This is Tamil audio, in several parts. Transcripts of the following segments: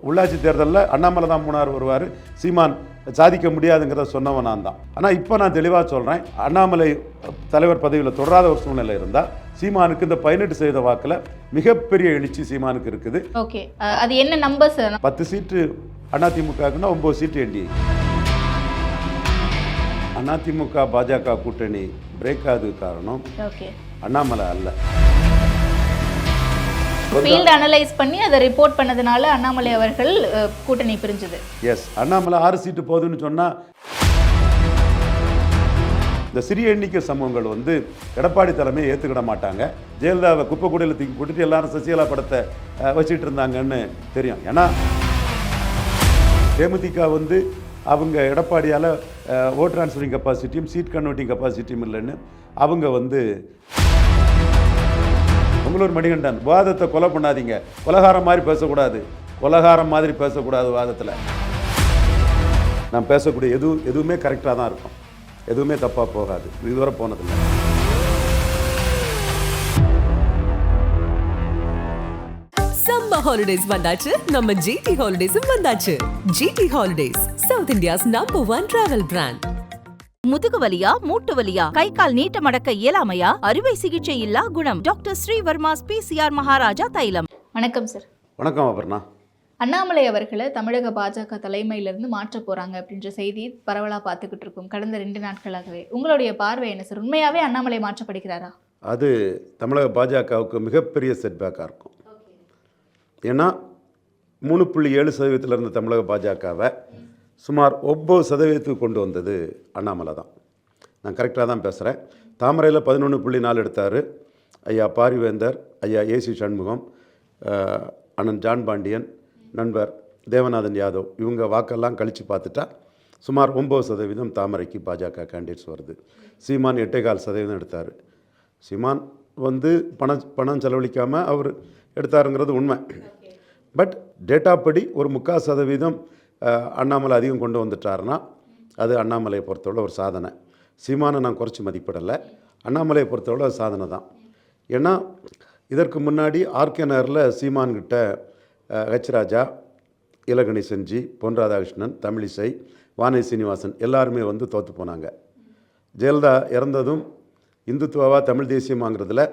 உள்ளாட்சி தேர்தலில் அண்ணாமலை தான் 3வது வருவார், சீமான் சாதிக்க முடியாதுங்கிறத சொன்னவன் நான் தான். ஆனால் இப்போ நான் தெளிவாக சொல்கிறேன், அண்ணாமலை தலைவர் பதவியில் தொடராத ஒரு சூழ்நிலை இருந்தால் சீமானுக்கு இந்த 18% வாக்கில் மிகப்பெரிய எழுச்சி சீமானுக்கு இருக்குது. ஓகே, அது என்ன நம்பர் சார்? 10 சீட்டு அதிமுகக்குன்னா 9 சீட்டு என்டிஏ. அதிமுக பாஜக கூட்டணி பிரேக் ஆகுது காரணம் அண்ணாமலை அல்ல. ஃபீல்ட் அனலைஸ் பண்ணி அதை ரிப்போர்ட் பண்ணதுனால அண்ணாமலை அவர்கள் கூட்டணி பிரிஞ்சது. எஸ், அண்ணாமலை 6 சீட்டு போகுதுன்னு சொன்னால் இந்த சிறிய எண்ணிக்கை சமூகங்கள் எடப்பாடி தலைமையை ஏற்றுக்கிட மாட்டாங்க. ஜெயலலிதாவை குப்பை கூடையில் தூக்கி போட்டுட்டு எல்லாரும் சசிகலா படத்தை வச்சுட்டு இருந்தாங்கன்னு தெரியும். ஏன்னா தேமுதிக அவங்க எடப்பாடியால் ஓட் ட்ரான்ஸ்ஃபரிங் கெப்பாசிட்டியும் சீட் கன்வெர்ட்டிங் கெப்பாசிட்டியும் இல்லைன்னு அவங்க உங்களூர் மணிகண்டன் வாதத்தை கொலை பண்ணாதீங்க, கொலகாரம் மாதிரி பேசக்கூடாது, கொலகாரம் மாதிரி பேசக்கூடாது வாதத்தில். நான் பேசக்கூடிய எதுவுமே கரெக்டாக தான் இருக்கும், எதுவுமே தப்பாக போகாது, இதுவரை போனதில்லை. சம்மர் ஹாலிடேஸ் வந்தாச்சு, நம்ம ஜிடி ஹாலிடேஸும் வந்தாச்சு. GT holidays, south India's number 1 travel brand. முதுகு வலியா, மூட்டு வலியா, கை கால் நீட்ட மடக்க இயலாமையா? அறுவை சிகிச்சை இல்லா குணம். டாக்டர் ஸ்ரீவர்மாஸ் PCR மகாராஜா தைலம். வணக்கம் சார். வணக்கம் அபர்ணா. அண்ணாமலை அவர்களை தமிழக பாஜக தலைமையிலிருந்து மாற்ற போறாங்க அப்படின்ற செய்தி பரவலாக பார்த்துக்கிட்டு இருக்கோம் கடந்த 2 நாட்களாகவே. உங்களுடைய பார்வை என்ன சார்? உண்மையாவே அண்ணாமலை மாற்றப்படுகிறாரா? அது தமிழக பாஜகவுக்கு மிகப்பெரிய செட்பேக்காக இருக்கும். ஏன்னா 3.7% இருந்த தமிழக பாஜகவை சுமார் 9% கொண்டு வந்தது அண்ணாமலை தான். நான் கரெக்டாக தான் பேசுகிறேன். தாமரையில் 11.4 எடுத்தார். ஐயா பாரிவேந்தர், ஐயா ஏசி சண்முகம், அண்ணன் ஜான் பாண்டியன், நண்பர் தேவநாதன் யாதவ், இவங்க வாக்கெல்லாம் கழித்து பார்த்துட்டா சுமார் 9% தாமரைக்கு பாஜக கேண்டிடேட்ஸ் வருது. சீமான் 8.25% எடுத்தார். சீமான் பணம் செலவழிக்காமல் அவர் எடுத்தாருங்கிறது உண்மை. பட் டேட்டா படி ஒரு 3/4% அண்ணாமலை அதிகம் கொண்டு வந்துட்டாருன்னா அது அண்ணாமலையை பொறுத்தவரை ஒரு சாதனை. சீமானை நான் குறைச்சி மதிப்பிடலை, அண்ணாமலையை பொறுத்தவரை அது சாதனை தான். ஏன்னா இதற்கு முன்னாடி ஆர்கே நகரில் சீமான்கிட்ட ராஜா, இலகணேசன்ஜி, பொன் ராதாகிருஷ்ணன், தமிழிசை, வானதி சீனிவாசன் எல்லாருமே தோற்று போனாங்க. ஜெயலலிதா இறந்ததும் இந்துத்துவாவா தமிழ் தேசியமாங்கிறதுல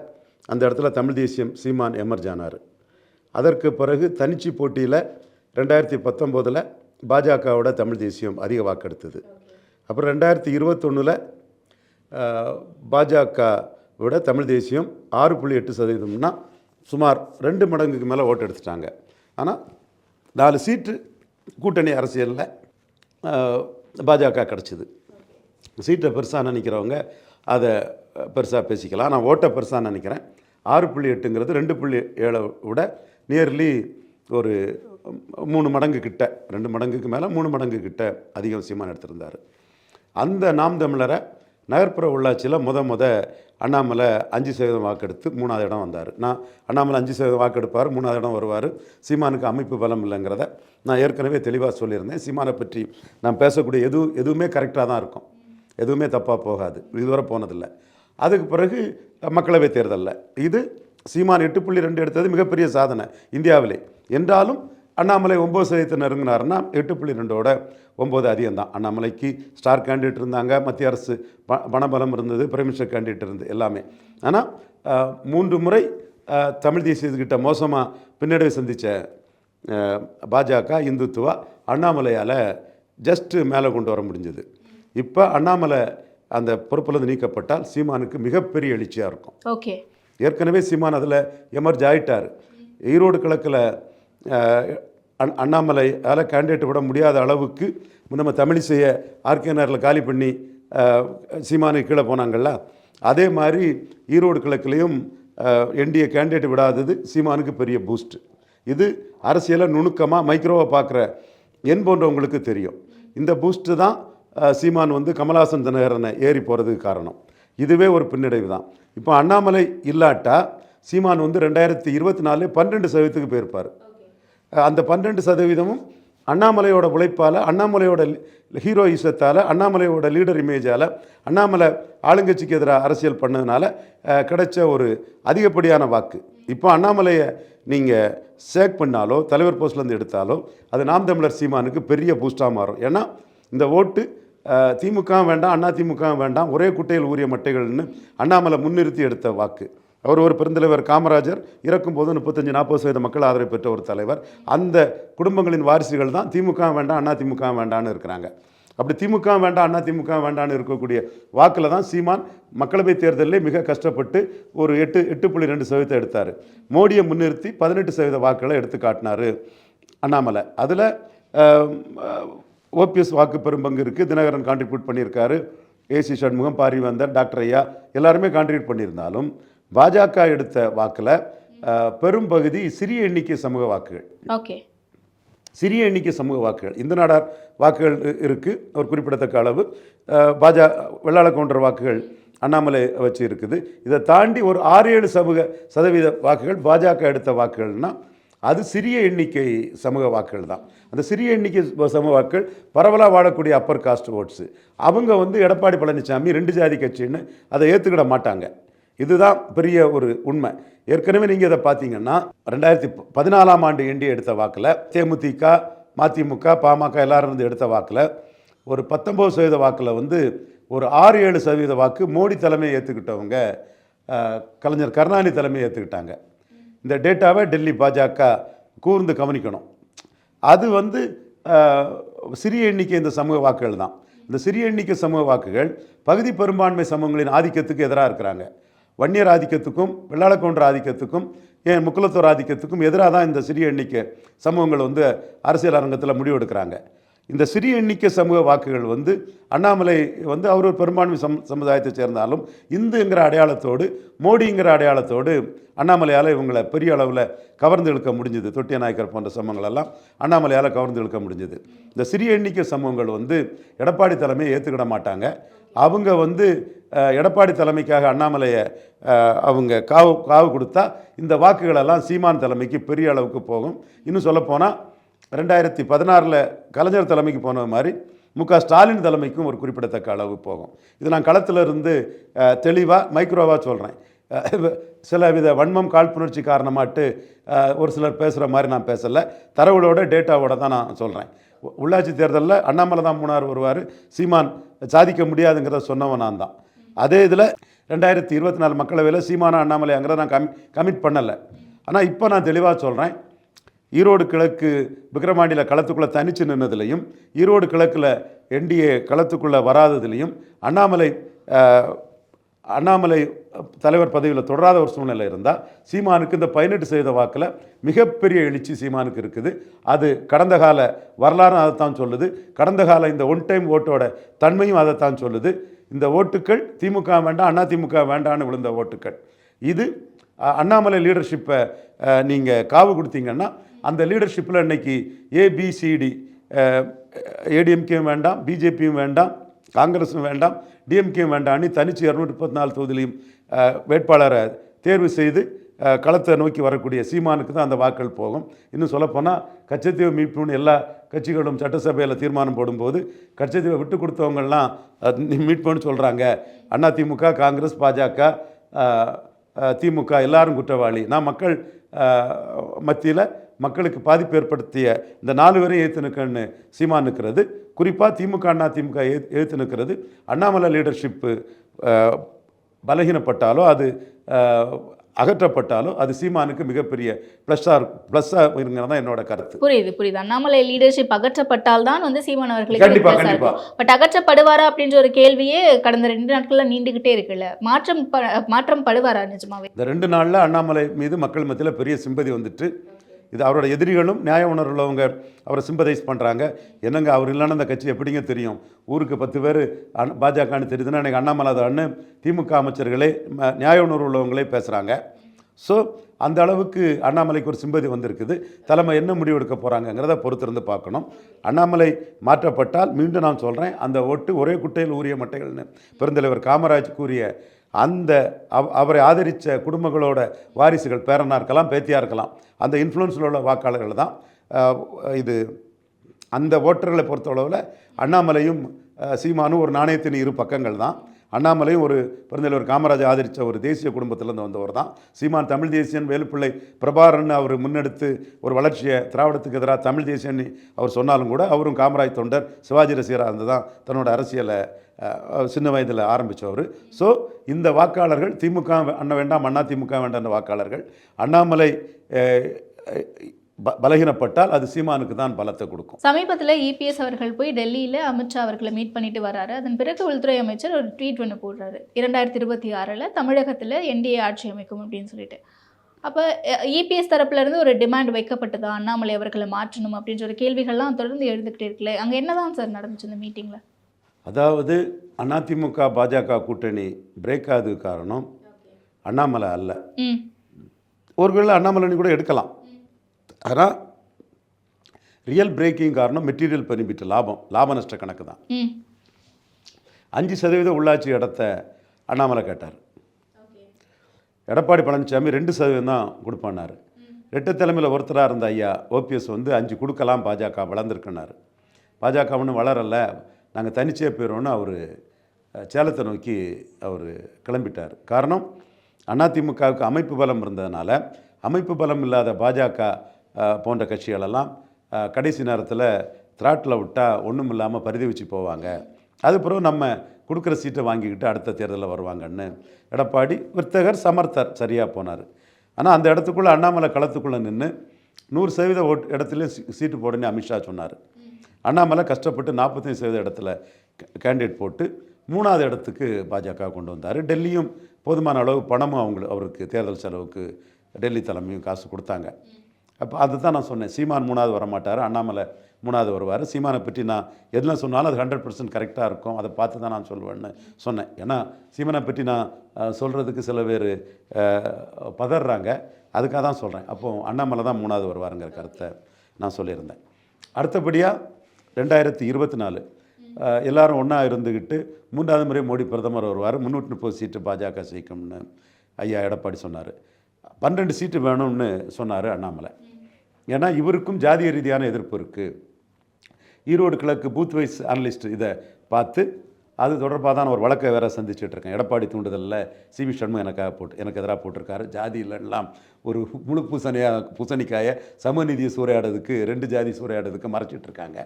அந்த இடத்துல தமிழ் தேசியம் சீமான் எமர்ஜ் ஆனார். அதற்கு பிறகு தனிச்சு போட்டியில் 2019 பாஜகவோட தமிழ் தேசியம் அதிக வாக்கெடுத்தது. அப்புறம் 2021 பாஜகவோட தமிழ் தேசியம் 6.8%, சுமார் 2 மடங்குக்கு மேலே ஓட்டு எடுத்துட்டாங்க. ஆனால் 4 சீட்டு கூட்டணி அரசியலில் பாஜக கிடச்சிது. சீட்டை பெருசாக நினைக்கிறவங்க அதை பெருசாக பேசிக்கலாம். நான் ஓட்டை பெருசாக நினைக்கிறேன். 6.8ங்கிறது 2.7 விட நியர்லி ஒரு 3 மடங்கு கிட்ட, 2 மடங்குக்கு மேலே 3 மடங்கு கிட்ட அதிகம் சீமான் எடுத்திருந்தார். அந்த நாம் தமிழரை நகர்ப்புற உள்ளாட்சியில் அண்ணாமலை 5% வாக்கெடுத்து 3வது இடம் வந்தார். நான் அண்ணாமலை 5% வாக்கெடுப்பார், 3வது இடம் வருவார். சீமானுக்கு அமைப்பு பலம் இல்லைங்கிறத நான் ஏற்கனவே தெளிவாக சொல்லியிருந்தேன். சீமானை பற்றி நான் பேசக்கூடிய எதுவுமே கரெக்டாக தான் இருக்கும், எதுவுமே தப்பாக போகாது, இதுவரை போனதில்லை. அதுக்கு பிறகு மக்களவை தேர்தலில் இது சீமான் 8.2 எடுத்தது மிகப்பெரிய சாதனை இந்தியாவிலே. என்றாலும் அண்ணாமலை 9% நெருங்கினார்னா 8.2ஓட 9 அதிகம்தான். அண்ணாமலைக்கு ஸ்டார் கேண்டிடேட் இருந்தாங்க, மத்திய அரசு பணபலம் இருந்தது, பிரைம் மினிஸ்டர் கேண்டிடேட் இருந்தது எல்லாமே. ஆனால் 3 முறை தமிழ் தேசியத்துக்கிட்ட மோசமாக பின்னடைவை சந்தித்த பாஜக இந்துத்துவா அண்ணாமலையால் ஜஸ்ட்டு மேலே கொண்டு வர முடிஞ்சது. இப்போ அண்ணாமலை அந்த பொறுப்பிலிருந்து நீக்கப்பட்டால் சீமானுக்கு மிகப்பெரிய எழுச்சியாக இருக்கும். ஓகே, ஏற்கனவே சீமான் அதில் எமர்ஜ் ஆகிட்டார். ஈரோடு கிழக்கில் அண்ணாமலையால் கேண்டிடேட் விட முடியாத அளவுக்கு நம்ம தமிழிசையை ஆர்கே நகரில் காலி பண்ணி சீமானுக்கு கீழே போனாங்கள்ல, அதே மாதிரி ஈரோடு கிழக்குலேயும் என்டிஏ கேண்டிடேட் விடாதது சீமானுக்கு பெரிய பூஸ்ட். இது அரசியலை நுணுக்கமாக மைக்ரோவாக பார்க்குற என் போன்றவங்களுக்கு தெரியும். இந்த பூஸ்ட்டு தான் சீமான் கமலஹாசன் தினகரனை ஏறி போகிறதுக்கு காரணம். இதுவே ஒரு பின்னடைவு தான். இப்போ அண்ணாமலை இல்லாட்டா சீமான் 2024 12%க்கு போயிருப்பார். அந்த 12%ம் அண்ணாமலையோட உழைப்பால், அண்ணாமலையோட ஹீரோயிசத்தால், அண்ணாமலையோட லீடர் இமேஜால், அண்ணாமலை ஆளுங்கட்சிக்கு எதிராக அரசியல் பண்ணதுனால கிடைச்ச ஒரு அதிகப்படியான வாக்கு. இப்போ அண்ணாமலையை நீங்கள் சேக் பண்ணாலோ, தலைவர் போஸ்ட்லேருந்து எடுத்தாலோ, அது நாம் தமிழர் சீமானுக்கு பெரிய பூஸ்டாக மாறும். ஏன்னா இந்த ஓட்டு திமுக வேண்டாம், அண்ணா திமுக வேண்டாம், ஒரே குட்டையில் ஊறிய மட்டைகள்னு அண்ணாமலை முன்னிறுத்தி எடுத்த வாக்கு. அவர் ஒரு பெருந்தலைவர் காமராஜர் இறக்கும்போது 35-40% மக்கள் ஆதரவு பெற்ற ஒரு தலைவர். அந்த குடும்பங்களின் வாரிசுகள் தான் திமுக வேண்டாம், அண்ணா திமுக வேண்டான்னு இருக்கிறாங்க. அப்படி திமுக வேண்டாம், அண்ணா திமுக வேண்டான்னு இருக்கக்கூடிய வாக்கில் தான் சீமான் மக்களவை தேர்தலில் மிக கஷ்டப்பட்டு ஒரு 8.2% எடுத்தார். மோடியை முன்னிறுத்தி 18% வாக்குகளை எடுத்து காட்டினார் அண்ணாமலை. அதில் ஓபிஎஸ் வாக்கு பெரும்பங்கு இருக்குது. தினகரன் கான்ட்ரிபியூட் பண்ணியிருக்காரு, ஏசி சண்முகம், பாரிவேந்தர், டாக்டர் ஐயா எல்லாருமே கான்ட்ரிபியூட் பண்ணியிருந்தாலும் பாஜக எடுத்த வாக்கில் பெரும்பகுதி சிறிய எண்ணிக்கை சமூக வாக்குகள். ஓகே, சிறிய எண்ணிக்கை சமூக வாக்குகள், இந்த நாடார் வாக்குகள் இருக்குது ஒரு குறிப்பிடத்தக்க அளவு. வெள்ளாள கவுண்டர் வாக்குகள் அண்ணாமலை வச்சு இருக்குது. இதை தாண்டி ஒரு 6-7% வாக்குகள் பாஜக எடுத்த வாக்குகள்னால் அது சிறிய எண்ணிக்கை சமூக வாக்குகள் தான். அந்த சிறிய எண்ணிக்கை சமூக வாக்குகள் பரவலாக வாழக்கூடிய அப்பர் காஸ்ட் ஓட்ஸு. அவங்க எடப்பாடி பழனிசாமி 2 ஜாதி கட்சின்னு அதை ஏற்றுக்கிட மாட்டாங்க. இதுதான் பெரிய ஒரு உண்மை. ஏற்கனவே நீங்கள் இதை பார்த்தீங்கன்னா 2014ஆம் ஆண்டு என்டிஏ எடுத்த வாக்கில் தேமுதிக, மதிமுக, பாமக எல்லாரும் இருந்து எடுத்த வாக்கில் ஒரு 19% வாக்கில் ஒரு 6-7% வாக்கு மோடி தலைமையை ஏற்றுக்கிட்டவங்க கலைஞர் கருணாநிதி தலைமையை ஏற்றுக்கிட்டாங்க. இந்த டேட்டாவை டெல்லி பாஜக கூர்ந்து கவனிக்கணும். அது சிறிய எண்ணிக்கை இந்த சமூக வாக்குகள் தான். இந்த சிறிய எண்ணிக்கை சமூக வாக்குகள் பகுதி பெரும்பான்மை சமூகங்களின் ஆதிக்கத்துக்கு எதிராக இருக்கிறாங்க. வன்னியர் ஆதிக்கத்துக்கும், வெள்ளாள கவுண்டர் ஆதிக்கத்துக்கும், ஏன் முக்குலத்தோர் ஆதிக்கத்துக்கும் எதிராக தான் இந்த சிறிய எண்ணிக்கை சமூகங்கள் அரசியல் அரங்கத்தில் முடிவெடுக்கிறாங்க. இந்த சிறிய எண்ணிக்கை சமூக வாக்குகள் அண்ணாமலை அவர் ஒரு பெரும்பான்மை சமுதாயத்தை சேர்ந்தாலும் இந்துங்கிற அடையாளத்தோடு, மோடிங்கிற அடையாளத்தோடு அண்ணாமலையால் இவங்களை பெரிய அளவில் கவர்ந்து இழுக்க முடிஞ்சுது. தொட்டிய நாயக்கர் போன்ற சமூகங்களெல்லாம் அண்ணாமலையால் கவர்ந்து இழுக்க முடிஞ்சுது. இந்த சிறிய எண்ணிக்கை சமூகங்கள் எடப்பாடி தலைமையை ஏற்றுக்கிட மாட்டாங்க. அவங்க எடப்பாடி தலைமைக்காக அண்ணாமலையை அவங்க காவு கொடுத்தா இந்த வாக்குகளெல்லாம் சீமான் தலைமைக்கு பெரிய அளவுக்கு போகும். இன்னும் சொல்லப்போனால் 2016 கலைஞர் தலைமைக்கு போன மாதிரி முக ஸ்டாலின் தலைமைக்கும் ஒரு குறிப்பிடத்தக்க அளவு போகும். இது நான் களத்தில் இருந்து தெளிவாக மைக்ரோவாக சொல்கிறேன். சில வித வன்மம், காழ்ப்புணர்ச்சி காரணமாட்டு ஒரு சிலர் பேசுகிற மாதிரி நான் பேசலை. தரவுகளோட டேட்டாவோட தான் நான் சொல்கிறேன். உள்ளாட்சி தேர்தலில் அண்ணாமலை தான் 3ஆவது வருவார், சீமான் சாதிக்க முடியாதுங்கிறத சொன்னவன் நான் தான். அதே இதில் 2024 மக்களவையில் சீமானா அண்ணாமலைங்கிறத நான் கமிட் பண்ணலை. ஆனால் இப்போ நான் தெளிவாக சொல்கிறேன், ஈரோடு கிழக்கு விக்கிரவாண்டியில் களத்துக்குள்ளே தனித்து நின்றதுலையும், ஈரோடு கிழக்கில் என்டிஏ களத்துக்குள்ளே வராததுலேயும், அண்ணாமலை தலைவர் பதவியில் தொடராத ஒரு சூழ்நிலை இருந்தால் சீமானுக்கு இந்த 18% வாக்கில் மிகப்பெரிய எழுச்சி சீமானுக்கு இருக்குது. அது கடந்த கால வரலாறும் அதைத்தான் சொல்லுது. கடந்த கால இந்த ஒன் டைம் ஓட்டோட தன்மையும் அதைத்தான் சொல்லுது. இந்த ஓட்டுக்கள் திமுக வேண்டாம், அண்ணா திமுக வேண்டான்னு விழுந்த ஓட்டுக்கள். இது அண்ணாமலை லீடர்ஷிப்பை நீங்கள் காவு கொடுத்தீங்கன்னா அந்த லீடர்ஷிப்பில் இன்னைக்கு ஏபிசிடி, ஏடிஎம்கேயும் வேண்டாம், பிஜேபியும் வேண்டாம், காங்கிரஸும் வேண்டாம், டிஎம்கேயும் வேண்டாம், தனிச்சு 234 தொகுதியிலையும் வேட்பாளரை தேர்வு செய்து களத்தை நோக்கி வரக்கூடிய சீமானுக்கு தான் அந்த வாக்கள் போகும். இன்னும் சொல்லப்போனால் கச்சத்தீவு மீட்புன்னு எல்லா கட்சிகளும் சட்டசபையில் தீர்மானம் போடும்போது கச்சத்தீவை விட்டு கொடுத்தவங்கள்லாம் மீட்புன்னு சொல்கிறாங்க. அண்ணா திமுக, காங்கிரஸ், பாஜக, திமுக எல்லாரும் குற்றவாளி. நான் மக்கள் மத்தியில் மக்களுக்கு பாதிப்பு ஏற்படுத்திய இந்த 4 பேரையும் ஏற்று நிற்கன்னு சீமான் நிற்கிறது. குறிப்பாக திமுக, அண்ணா திமுக ஏற்று நிற்கிறது. அண்ணாமலை லீடர்ஷிப்பு பலகீனப்பட்டாலோ, அது அகற்றப்பட்டாலோ அது சீமானுக்கு மிகப்பெரிய ப்ளஸ்ஸாக இருங்கிறது தான் என்னோட கருத்து. புரியுது. அண்ணாமலை லீடர்ஷிப் அகற்றப்பட்டால் தான் சீமான் அவர்களுக்கு கண்டிப்பாக. பட் அகற்றப்படுவாரா அப்படின்ற ஒரு கேள்வியே கடந்த 2 நாட்கள்ல நீண்டுகிட்டே இருக்குல்ல. மாற்றம் படுவாரா நிஜமாவே? இந்த 2 நாளில் அண்ணாமலை மீது மக்கள் மத்தியில் பெரிய சிம்பதி வந்துட்டு, இது அவரோட எதிரிகளும் நியாய உணர்வுள்ளவங்க அவரை சிம்பதைஸ் பண்ணுறாங்க. என்னங்க அவர் இல்லைன்னா அந்த கட்சி எப்படிங்க தெரியும்? ஊருக்கு 10 பேர் பாஜகன்னு தெரியுதுன்னா எனக்கு அண்ணாமலை தான்னு திமுக அமைச்சர்களே நியாய உணர்வு உள்ளவங்களே பேசுகிறாங்க. ஸோ அந்த அளவுக்கு அண்ணாமலைக்கு ஒரு சிம்பதி வந்திருக்குது. தலைமை என்ன முடிவு எடுக்க போகிறாங்கங்கிறத பொறுத்திருந்து பார்க்கணும். அண்ணாமலை மாற்றப்பட்டால் மீண்டும் நான் சொல்கிறேன், அந்த ஓட்டு ஒரே குட்டையில் ஊறிய மட்டைகள்னு பெருந்தலைவர் காமராஜ் கூறிய அந்த அவரை ஆதரித்த குடும்பங்களோட வாரிசுகள், பேரனாக இருக்கலாம், பேத்தியாக இருக்கலாம், அந்த இன்ஃப்ளூயன்ஸில் உள்ள வாக்காளர்கள் தான் இது அந்த ஓட்டர்களை பொறுத்தளவில் அண்ணாமலையும் சீமானும் ஒரு நாணயத்தின் இரு பக்கங்கள் தான். அண்ணாமலையும் ஒரு பெருந்தலைவர் காமராஜ் ஆதரித்த ஒரு தேசிய குடும்பத்திலேருந்து வந்தவர் தான். சீமான் தமிழ் தேசியன், வேலுப்பிள்ளை பிரபாகரன் அவர் முன்னெடுத்து ஒரு வளர்ச்சியை திராவிடத்துக்கு எதிராக தமிழ் தேசியன் அவர் சொன்னாலும் கூட அவரும் காமராஜ் தொண்டர், சிவாஜி ரசிகராக இருந்து தான் தன்னோட அரசியலை சின்ன வயதில் ஆரம்பித்தவர். ஸோ இந்த வாக்காளர்கள் திமுக அண்ண வேண்டாம், அண்ணா திமுக வேண்டாம் வாக்காளர்கள் அண்ணாமலை பலகீனப்பட்டால் அது சீமானுக்கு தான் பலத்தை கொடுக்கும். சமீபத்தில் இபிஎஸ் அவர்கள் போய் டெல்லியில் அமித்ஷா அவர்களை மீட் பண்ணிட்டு வராரு. அதன் பிறகு உள்துறை அமைச்சர் ஒரு ட்வீட் ஒன்று போடுறாரு, 2026 தமிழகத்தில் என்டிஏ ஆட்சி அமைக்கும் அப்படின்னு சொல்லிட்டு. அப்போ இபிஎஸ் தரப்புலேருந்து ஒரு டிமாண்ட் வைக்கப்பட்டதா, அண்ணாமலை அவர்களை மாற்றணும் அப்படின்ற ஒரு கேள்விகள்லாம் தொடர்ந்து எழுதுகிட்டே இருக்குல்ல, அங்கே என்னதான் சார் நடந்துச்சு இந்த மீட்டிங்கில்? அதாவது அதிமுக பாஜக கூட்டணி பிரேக் ஆகுது காரணம் அண்ணாமலை அல்ல. ஒருவேளை அண்ணாமலை கூட எடுக்கலாம். ஆனால் ரியல் பிரேக்கிங் காரணம் மெட்டீரியல் பெனிஃபிட், லாப நஷ்ட கணக்கு தான். 5% உள்ளாட்சி இடத்த அண்ணாமலை கேட்டார். எடப்பாடி பழனிசாமி 2% தான் கொடுப்பானார். ரெட்டை தலைமையில் ஒருத்தராக இருந்த ஐயா ஓபிஎஸ் 5 கொடுக்கலாம், பாஜக வளர்ந்துருக்குனார். பாஜக ஒன்றும் வளரலை, நாங்கள் தனிச்சே போயிடுவோன்னு அவர் சேலத்தை நோக்கி அவர் கிளம்பிட்டார். காரணம் அதிமுகவுக்கு அமைப்பு பலம் இருந்ததுனால, அமைப்பு பலம் இல்லாத பாஜக போன்ற கட்சிகளெல்லாம் கடைசி நேரத்தில் திராட்டில் விட்டால் ஒன்றும் இல்லாமல் பரிதவிச்சு போவாங்க, அது பிறகு நம்ம கொடுக்குற சீட்டை வாங்கிக்கிட்டு அடுத்த தேர்தலில் வருவாங்கன்னு எடப்பாடி விர்த்தகர் சமர்த்தர் சரியாக போனார். ஆனால் அந்த இடத்துக்குள்ளே அண்ணாமலை களத்துக்குள்ளே நின்று 100% இடத்துலையும் சீட்டு போடுன்னு அமித்ஷா சொன்னார். அண்ணாமலை கஷ்டப்பட்டு 45% இடத்துல கேண்டிடேட் போட்டு 3வது இடத்துக்கு பாஜக கொண்டு வந்தார். டெல்லியும் போதுமான அளவு பணமும் அவருக்கு தேர்தல் செலவுக்கு டெல்லி தலைமையும் காசு கொடுத்தாங்க. அப்போ அதுதான் நான் சொன்னேன், சீமான் 3வது வரமாட்டார், அண்ணாமலை 3வது வருவார். சீமானை பற்றி நான் எதுனா சொன்னாலும் அது 100% கரெக்டாக இருக்கும், அதை பார்த்து தான் நான் சொல்வேன்னு சொன்னேன். ஏன்னா சீமானை பற்றி நான் சொல்கிறதுக்கு சில பேர் பதறாங்க, அதுக்காக தான் சொல்கிறேன். அப்போது அண்ணாமலை தான் 3வது வருவாருங்கிற கருத்தை நான் சொல்லியிருந்தேன். அடுத்தபடியாக 2024 எல்லாரும் ஒன்றா இருந்துக்கிட்டு 3வது முறை மோடி பிரதமர் வருவார், 330 சீட்டு பாஜக ஜெயிக்கும்னு ஐயா எடப்பாடி சொன்னார். 12 சீட்டு வேணும்னு சொன்னார் அண்ணாமலை. ஏன்னா இவருக்கும் ஜாதிய ரீதியான எதிர்ப்பு இருக்குது. ஈரோடு கிழக்கு பூத் வைஸ் அனலிஸ்ட் இதை பார்த்து அது தொடர்பாக தான் ஒரு வழக்கை வேறு சந்திச்சுட்ருக்கேன். எடப்பாடி தூண்டுதலில் சிவி சண்முகம் எனக்கு எதிராக போட்டிருக்காரு. ஜாதி இல்லைலாம் ஒரு முழு பூசணிக்காயை சமநீதியை சூறையாடுறதுக்கு 2 ஜாதி சூறையாடுறதுக்கு மறைச்சிட்ருக்காங்க.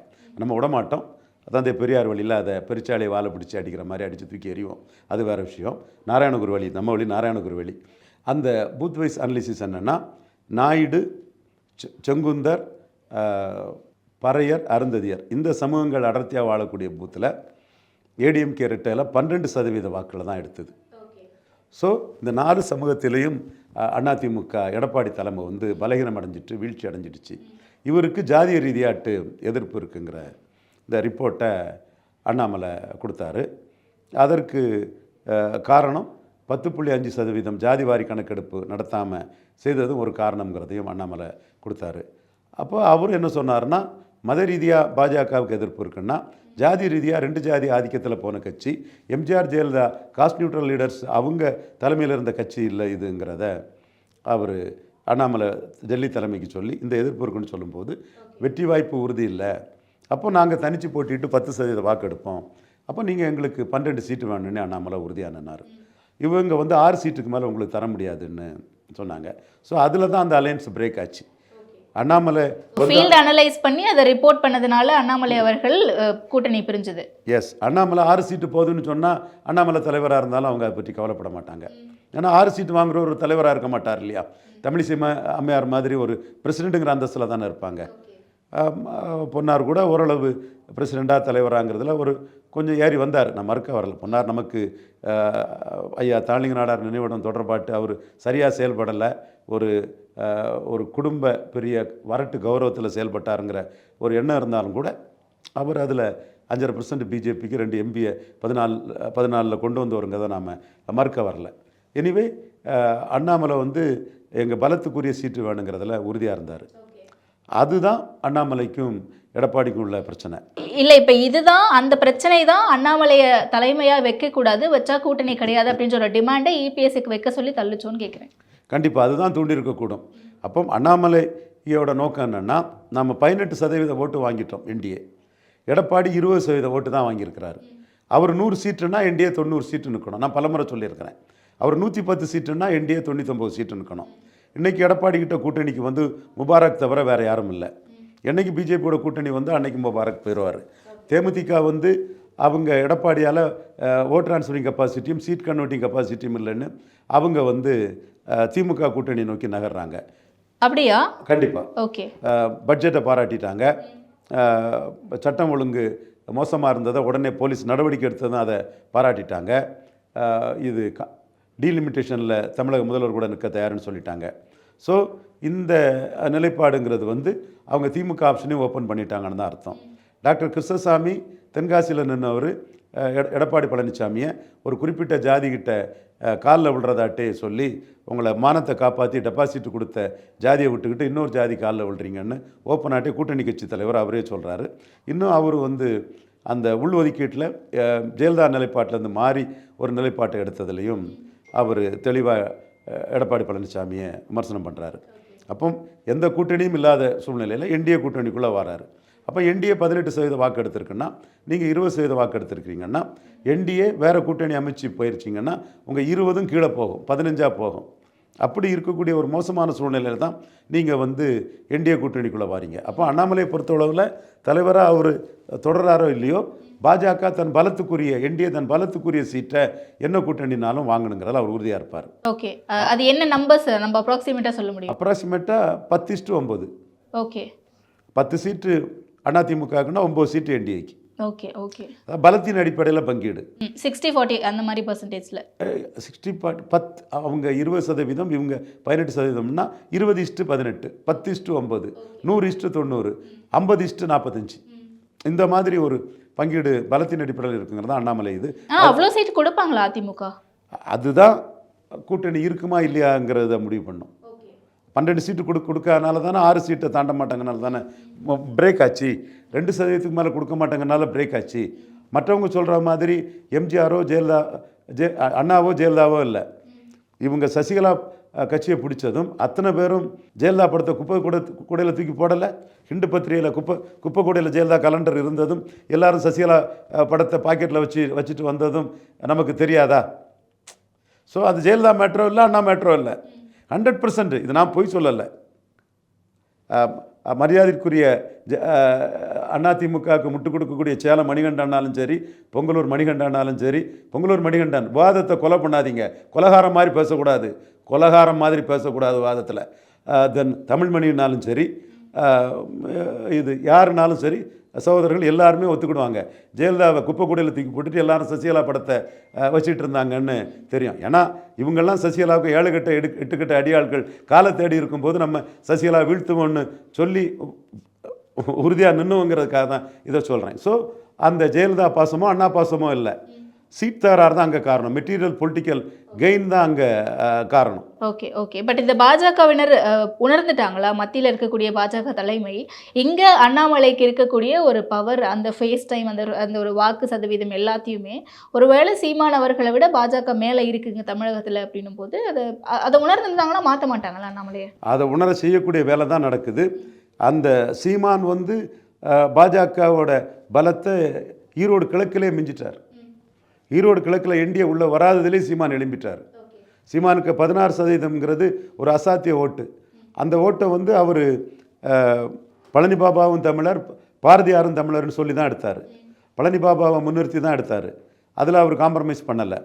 நம்ம விடமாட்டோம். அதான் இந்த பெரியார் வழியில் அதை பெருச்சாலையை வாழை பிடிச்சி அடிக்கிற மாதிரி அடித்து தூக்கி எறிவோம், அது வேறு விஷயம். நாராயணகுரு வழி, நம்ம வழி நாராயணகுரு வழி. அந்த பூத் வைஸ் அனலிசிஸ் என்னென்னா, நாயுடு, செங்குந்தர், பறையர், அருந்ததியர் இந்த சமூகங்கள் அடர்த்தியாக வாழக்கூடிய பூத்தில் ஏடிஎம்கே ரெட்டையில் 12% வாக்கில் தான் எடுத்தது. ஸோ இந்த 4 சமூகத்திலையும் அதிமுக எடப்பாடி தலைமை பலகீனம் அடைஞ்சிட்டு வீழ்ச்சி அடைஞ்சிடுச்சு. இவருக்கு ஜாதிய ரீதியாட்டு எதிர்ப்பு இருக்குங்கிற இந்த ரிப்போர்ட்டை அண்ணாமலை கொடுத்தாரு. அதற்கு காரணம் 10.5% ஜாதிவாரி கணக்கெடுப்பு நடத்தாமல் செய்ததும் ஒரு காரணங்கிறதையும் அண்ணாமலை கொடுத்தாரு. அப்போ அவர் என்ன சொன்னார்னா, மத ரீதியாக பாஜகவுக்கு எதிர்ப்பு இருக்குன்னா, ஜாதி ரீதியாக 2 ஜாதி ஆதிக்கத்தில் போன கட்சி, MGR Jayalalithaa cost neutral leaders அவங்க தலைமையில் இருந்த கட்சி இல்லை இதுங்கிறத அவர் அண்ணாமலை டெல்லி தலைமைக்கு சொல்லி இந்த எதிர்ப்பு இருக்குன்னு சொல்லும்போது வெற்றி வாய்ப்பு உறுதி இல்லை, அப்போ நாங்கள் தனித்து போட்டிட்டு 10% வாக்கெடுப்போம், அப்போ நீங்கள் எங்களுக்கு 12 சீட்டு வேணும்னு அண்ணாமலை உறுதியானார். இவங்க 6 சீட்டுக்கு மேலே உங்களுக்கு தர முடியாதுன்னு சொன்னாங்க. ஸோ அதில் தான் அந்த அலையன்ஸ் பிரேக் ஆச்சு. அண்ணாமலை ஃபீல்ட் அனலைஸ் பண்ணி அதை ரிப்போர்ட் பண்ணதுனால அண்ணாமலை அவர்கள் கூட்டணி பிரிஞ்சது. எஸ், அண்ணாமலை 6 சீட்டு போகுதுன்னு சொன்னால் அண்ணாமலை தலைவராக இருந்தாலும் அவங்க அதை பற்றி கவலைப்பட மாட்டாங்க. ஏன்னா 6 சீட்டு வாங்குற ஒரு தலைவராக இருக்க மாட்டார் இல்லையா. தமிழிசை அம்மையார் மாதிரி ஒரு பிரசிடெண்ட்டுங்கிற அந்தஸ்தில் தானே இருப்பாங்க. பொன்னார் கூட ஓரளவு பிரசிடெண்ட்டாக தலைவராங்கிறதுல ஒரு கொஞ்சம் ஏறி வந்தார், நான் மறுக்க வரல. பொன்னார் நமக்கு ஐயா தாளிங்க நாடார் நினைவிடம் தொடர்பாட்டு அவர் சரியாக செயல்படலை, ஒரு குடும்ப பெரிய வரட்டு கௌரவத்தில் செயல்பட்டாருங்கிற ஒரு எண்ணம் இருந்தாலும் கூட அவர் அதில் 5.5% பிஜேபிக்கு 2 எம்பியை 14 கொண்டு வந்தவருங்கிறத நாம் மறுக்க வரல. எனிவே அண்ணாமலை எங்கள் பலத்துக்குரிய சீட்டு வேணுங்கிறதுல உறுதியாக இருந்தார். அதுதான் அண்ணாமலைக்கும் எடப்பாடிக்கும் உள்ள பிரச்சனை இல்லை. இப்போ இதுதான் அந்த பிரச்சனை தான் அண்ணாமலையை தலைமையாக வைக்கக்கூடாது, வச்சா கூட்டணி கிடையாது அப்படின்ற ஒரு டிமாண்டை இபிஎஸ்க்கு வைக்க சொல்லி தள்ளுச்சோன்னு கேட்குறேன். கண்டிப்பாக அதுதான் தூண்டியிருக்கக்கூடும். அப்போ அண்ணாமலை இதோட நோக்கம் என்னென்னா, நம்ம 18% ஓட்டு வாங்கிட்டோம் என்டிஏ. எடப்பாடி 20% ஓட்டு தான் வாங்கியிருக்கிறாரு. அவர் 100 சீட்டுன்னா என்டிஏ 90 சீட்டு நிற்கணும். நான் பலமுறை சொல்லியிருக்கிறேன். அவர் 110 சீட்டுன்னா என்டிஏ 99 சீட்டு நிற்கணும். இன்றைக்கி எடப்பாடி கிட்ட கூட்டணிக்கு வந்து முபாரக் தவிர வேறு யாரும் இல்லை. என்றைக்கு பிஜேபியோட கூட்டணி வந்து அன்னைக்கு முபாரக் போயிடுவார். தேமுதிக வந்து அவங்க எடப்பாடியால் ஓட் ட்ரான்ஸ்ஃபரிங் கெப்பாசிட்டியும் சீட் கன்வெர்ட்டிங் கெப்பாசிட்டியும் இல்லைன்னு அவங்க வந்து திமுக கூட்டணி நோக்கி நகர்றாங்க. அப்படியா? கண்டிப்பாக. ஓகே. பட்ஜெட்டை பாராட்டிட்டாங்க. சட்டம் ஒழுங்கு மோசமாக இருந்ததை உடனே போலீஸ் நடவடிக்கை எடுத்ததும் அதை பாராட்டிட்டாங்க. இது டீலிமிட்டேஷனில் தமிழக முதல்வர் கூட நிற்க தயார்னு சொல்லிட்டாங்க. ஸோ இந்த நிலைப்பாடுங்கிறது வந்து அவங்க திமுக ஆப்ஷனையும் ஓப்பன் பண்ணிட்டாங்கன்னு தான் அர்த்தம். டாக்டர் கிருஷ்ணசாமி தென்காசியில் நின்றவர் எடப்பாடி பழனிசாமியை ஒரு குறிப்பிட்ட ஜாதிகிட்ட காலில் விழுறதாட்டே சொல்லி உங்களை மானத்தை காப்பாற்றி டெபாசிட் கொடுத்த ஜாதியை விட்டுக்கிட்டு இன்னொரு ஜாதி காலில் விழுறீங்கன்னு ஓப்பனாட்டே கூட்டணி கட்சி தலைவர் அவரே சொல்கிறாரு. இன்னும் அவர் வந்து அந்த உள்ஒதுக்கீட்டில் ஜெயலலிதா நிலைப்பாட்டிலேருந்து மாறி ஒரு நிலைப்பாட்டை எடுத்ததுலேயும் அவர் தெளிவாக எடப்பாடி பழனிசாமியை விமர்சனம் பண்ணுறாரு. அப்போ எந்த கூட்டணியும் இல்லாத சூழ்நிலையில் என்டிஏ கூட்டணிக்குள்ளே வராரு. அப்போ என்டிஏ 18% வாக்கு எடுத்திருக்குன்னா, நீங்கள் 20% வாக்கு எடுத்திருக்கிறீங்கன்னா, என்டிஏ வேறு கூட்டணி அமைச்சு போயிருச்சிங்கன்னா உங்கள் 20 கீழே போகும், 15 போகும். அப்படி இருக்கக்கூடிய ஒரு மோசமான சூழ்நிலையில் தான் நீங்கள் வந்து என்டிஏ கூட்டணிக்குள்ளே வாரீங்க. அப்போ அண்ணாமலையை பொறுத்தளவில் தலைவராக அவர் தொடராரோ இல்லையோ, பாஜக தன் பலத்துக்குரிய என்டிஏ தன் பலத்துக்குரிய சீட்டை என்ன கூட்டணினாலும் வாங்கணுங்கிறத அவர் உறுதியாக இருப்பார். ஓகே. அது என்ன நம்பர்ஸ் நம்ம அப்ராக்சிமேட்டாக சொல்ல முடியும்? அப்ராக்சிமேட்டாக 10:9. ஓகே. 10 சீட்டு அதிமுகக்குன்னா 9 சீட்டு என்டிஏக்கு. ஓகே. ஓகே. பலத்தின் அடிப்படையில் பங்கீடு 60-40 அந்த மாதிரி பர்சன்டேஜில் 60-10 அவங்க 20%, இவங்க 18%னா 20:18, 10:9, 100:90, 50:45 இந்த மாதிரி ஒரு பங்கீடு பலத்தின் அடிப்படையில் இருக்குங்கிறதா அண்ணாமலை. இது அவ்வளோ சீட்டு கொடுப்பாங்களா அதிமுக? அதுதான் கூட்டணி இருக்குமா இல்லையாங்கிறத முடிவு பண்ணும். 12 சீட்டு கொடுக்காதனால தானே 6 சீட்டை தாண்ட மாட்டாங்கனால தானே பிரேக் ஆச்சு. 2% மேலே கொடுக்க மாட்டாங்கனால பிரேக் ஆச்சு. மற்றவங்க சொல்கிற மாதிரி எம்ஜிஆரோ அண்ணாவோ ஜெயலலிதாவோ இல்லை. இவங்க சசிகலா கட்சியை பிடிச்சதும் அத்தனை பேரும் ஜெயலலிதா படத்தை கூடையில் தூக்கி போடலை. ஹிண்டு பத்திரிகையில் குப்பை கூடையில் ஜெயலலிதா கலண்டர் இருந்ததும் எல்லாரும் சசிகலா படத்தை பாக்கெட்டில் வச்சுட்டு வந்ததும் நமக்கு தெரியாதா? ஸோ அது ஜெயலலிதா மேட்ரோ இல்லை, அண்ணா மேட்ரோ இல்லை. 100% இது நான் போய் சொல்லலை. மரியாதைக்குரிய அதிமுகவுக்கு முட்டுக் கொடுக்கக்கூடிய சேலம் மணிகண்டானாலும் சரி, பொங்கலூர் மணிகண்டானாலும் சரி, பொங்கலூர் மணிகண்டன் வாதத்தை கொலை பண்ணாதீங்க, கொலகாரம் மாதிரி பேசக்கூடாது, கொலகாரம் மாதிரி பேசக்கூடாது வாதத்தில். தென் தமிழ்மணினாலும் சரி, இது யாருனாலும் சரி, சகோதரர்கள் எல்லாருமே ஒத்துக்கிடுவாங்க. ஜெயலலிதாவை குப்பை கூடையில் தூக்கி போட்டுட்டு எல்லாரும் சசிகலா படத்தை வச்சுட்டு இருந்தாங்கன்னு தெரியும். ஏன்னா இவங்கெல்லாம் சசிகலாவுக்கு 7 கட்ட 8 கட்ட அடியாட்கள் காலை தேடி இருக்கும்போது நம்ம சசிகலா வீழ்த்துவோன்னு சொல்லி உறுதியாக நின்னுங்கிறதுக்காக தான் இதை சொல்கிறேன். ஸோ அந்த ஜெயலலிதா பாசமோ அண்ணா பாசமோ இல்லை, சீட் தகராறு தான் அங்கே காரணம். மெட்டீரியல் பொலிட்டிக்கல் கெயின் தான் அங்கே காரணம். ஓகே. ஓகே. பட் இந்த பாஜகவினர் உணர்ந்துட்டாங்களா? மத்தியில் இருக்கக்கூடிய பாஜக தலைமை இங்கே அண்ணாமலைக்கு இருக்கக்கூடிய ஒரு பவர், அந்த ஃபேஸ் டைம், அந்த ஒரு வாக்கு சதவீதம் எல்லாத்தையுமே ஒருவேளை சீமான் அவர்களை விட பாஜக மேலே இருக்குங்க தமிழகத்தில் அப்படின்னும் போது அதை உணர்ந்துருந்தாங்கன்னா மாற்ற மாட்டாங்களா அண்ணாமலையை? அதை உணர செய்யக்கூடிய வேலை தான் நடக்குது. அந்த சீமான் வந்து பாஜகவோட பலத்தை ஈரோடு கிழக்கிலே மிஞ்சிட்டார். ஈரோடு கிழக்கில் என்டிஏ உள்ள வராததிலே சீமான் எழும்பிட்டார். சீமானுக்கு 16%ங்கிறது ஒரு அசாத்திய ஓட்டு. அந்த ஓட்டை வந்து அவர் பழனி பாபாவும் தமிழர், பாரதியாரும் தமிழர்னு சொல்லி தான் எடுத்தார். பழனி பாபாவை முன்னிறுத்தி தான் எடுத்தார். அதில் அவர் காம்ப்ரமைஸ் பண்ணலை.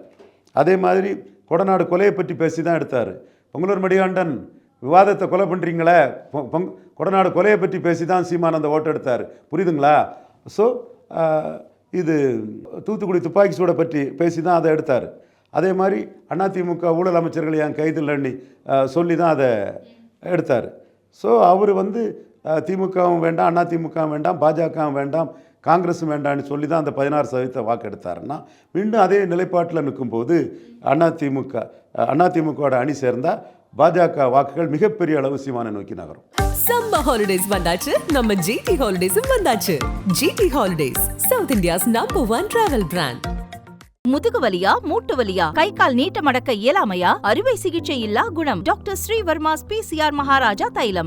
அதே மாதிரி கொடநாடு கொலையை பற்றி பேசி தான் எடுத்தார். பொங்கலூர் மணிகண்டன் விவாதத்தை கொலை பண்ணுறீங்களே, கொடநாடு கொலையை பற்றி பேசி தான் சீமான் அந்த ஓட்டை எடுத்தார். புரியுதுங்களா? ஸோ இது தூத்துக்குடி துப்பாக்கி சூடை பற்றி பேசி தான் அதை எடுத்தார். அதே மாதிரி அதிமுக ஊழல் அமைச்சர்கள் ஏன் கைது இல்லைன்னு சொல்லி தான் அதை எடுத்தார். ஸோ அவர் வந்து திமுகவும் வேண்டாம், அதிமுகவும் வேண்டாம், பாஜகவும் வேண்டாம், காங்கிரஸும் வேண்டாம்னு சொல்லி தான் அந்த 16% வாக்கு எடுத்தாருன்னா, மீண்டும் அதே நிலைப்பாட்டில் நிற்கும்போது அதிமுகவோட அணி சேர்ந்தால் பாஜக வாக்குகள் மிகப்பெரிய அளவு சீமானை நோக்கி நகரும். சம்மர் ஹாலிடேஸ் வந்தாச்சு, நம்ம ஜிடி ஹாலிடேஸும் வந்தாச்சு. GT holidays, south India's #1 travel brand. முதுகு வலியா, மூட்டு வலியா, கை கால் நீட்ட மடக்க இயலாமையா, அறுவை சிகிச்சை இல்லா குணம். டாக்டர் ஸ்ரீவர்மாஸ் PCR மகாராஜா தைலம்.